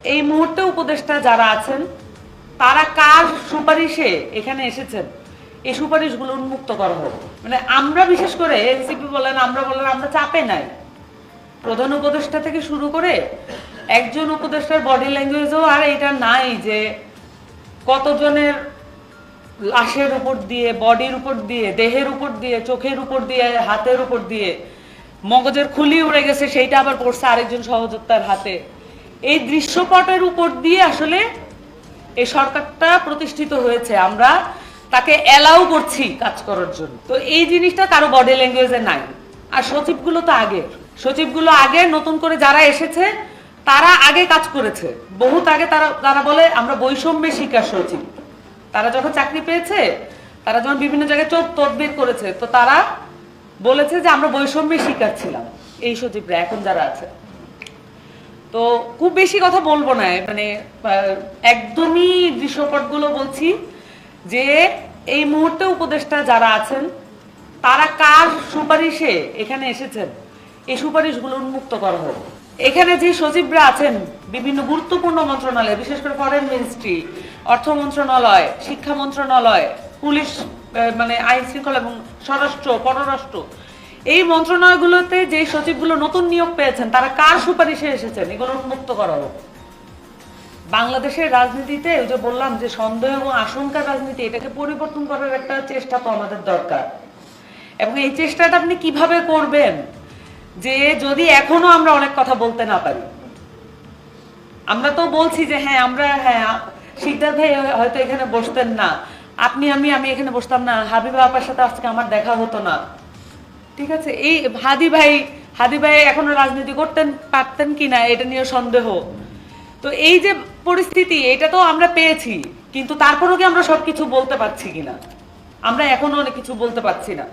এই মুহূর্তে উপদেষ্টা যারা আছেন তারা কার সুপারিশে এখানে এসেছেন এই সুপারিশগুলো উন্মুক্ত করা হোক। মানে আমরা বিশেষ করে এনসিপি বলেন আমরা চাপে নাই। প্রধান উপদেষ্টা থেকে শুরু করে একজন উপদেষ্টার বডি ল্যাঙ্গুয়েজও আর এটা নাই যে কতজনের লাশের উপর দিয়ে, বডির উপর দিয়ে, দেহের উপর দিয়ে, চোখের উপর দিয়ে, হাতের উপর দিয়ে মগজের খুলি উড়ে গেছে, সেইটা আবার পড়ছে আরেকজন সহযোদ্ধার হাতে। এই দৃশ্যপটের উপর দিয়ে আসলে এই সরকারটা প্রতিষ্ঠিত হয়েছে। আমরা তাকে অ্যালাউ করছি কাজ করার জন্য। তো এই জিনিসটা কারো বডি ল্যাঙ্গুয়েজে নাই। আর সচিবগুলো আগে নতুন করে যারা এসেছে তারা আগে কাজ করেছে, বহুত আগে। তারা বলে আমরা বৈষম্যের শিকার সচিব। তারা যখন চাকরি পেয়েছে, তারা যখন বিভিন্ন জায়গায় তদবির করেছে, তো তারা বলেছে যে আমরা বৈষম্যের শিকার ছিলাম। এই সচিবরা এখন যারা আছে, তো খুব বেশি কথা বলবো না, মানে একদমই দৃশ্যপটগুলো বলছি যে এই মুহূর্তে উপদেষ্টা যারা আছেন তারা কার সুপারিশে এখানে এসেছেন এই সুপারিশগুলো উন্মুক্ত করা হোক। এখানে যে সচিবরা আছেন বিভিন্ন গুরুত্বপূর্ণ মন্ত্রণালয়, বিশেষ করে ফরেন মিনিস্ট্রি, অর্থ মন্ত্রণালয়, শিক্ষা মন্ত্রণালয়, পুলিশ, মানে আইন শৃঙ্খলা এবং স্বরাষ্ট্র, পররাষ্ট্র, এই মন্ত্রণালয়গুলোতে যে সচিবগুলো নতুন নিয়োগ পেয়েছেন তারা কার সুপারিশে এসেছেন এগুলো উন্মুক্ত করা হোক। বাংলাদেশের রাজনীতিতে ওই যে বললাম যে সন্দেহ এবং আশঙ্কার রাজনীতি, এটাকে পরিবর্তন করার একটা চেষ্টা তো আমাদের দরকার। এবং এই চেষ্টাটা আপনি কিভাবে করবেন, যে যদি এখনো আমরা অনেক কথা বলতে না পারি। আমরা তো বলছি যে আমরা শিকদার ভাই হয়তো এখানে বসতেন না, আপনি আমি এখানে বসতাম না, হাবিবা আপার সাথে আজকে আমার দেখা হতো না, ঠিক আছে। এই হাদি ভাই এখনো রাজনীতি করতেন পারতেন কিনা এটা নিয়ে সন্দেহ। তো এই যে পরিস্থিতি, এটা তো আমরা পেয়েছি, কিন্তু তারপরও কি আমরা সবকিছু বলতে পারছি কিনা? আমরা এখনো অনেক কিছু বলতে পারছি না।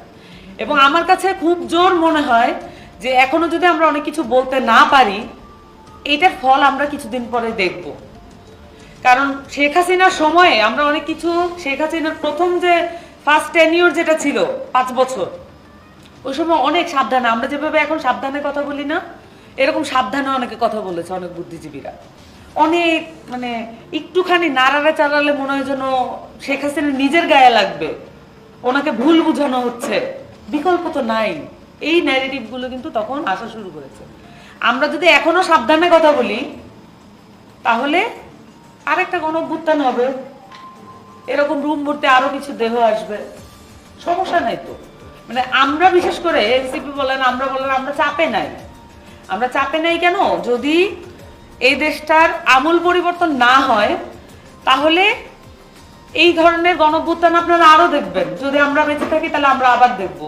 এবং আমার কাছে খুব জোর মনে হয় যে এখনো যদি আমরা অনেক কিছু বলতে না পারি, এইটার ফল আমরা কিছুদিন পরে দেখব। কারণ শেখ হাসিনার সময়ে আমরা অনেক কিছু, শেখ হাসিনার প্রথম যে ফার্স্ট টেনিউর যেটা ছিল 5 বছর, ওই সময় অনেক সাবধানে, আমরা যেভাবে এখন সাবধানে কথা বলি না, এরকম সাবধানে অনেকে কথা বলেছে, অনেক বুদ্ধিজীবীরা। অনেক, মানে একটুখানি নাড়াড়া চালালে মনে হয় যেন শেখ হাসিনা নিজের গায়ে লাগবে, ওনাকে ভুল বুঝানো হচ্ছে, বিকল্প তো নাই। এই ন্যারেটিভ গুলো কিন্তু তখন আসা শুরু করেছে। আমরা যদি এখনো সাবধানে কথা বলি, তাহলে আরেকটা গণঅভ্যুত্থান হবে, এরকম রুম ভর্তি আরো কিছু দেহ আসবে, সমস্যা নাই তো। মানে আমরা বিশেষ করে এনসিপি বলেন আমরা চাপে নাই। আমরা চাপে নাই কেন? যদি এই দেশটার আমূল পরিবর্তন না হয়, তাহলে এই ধরনের গণঅভ্যুত্থান আপনারা আরো দেখবেন। যদি আমরা বেঁচে থাকি, তাহলে আমরা আবার দেখবো।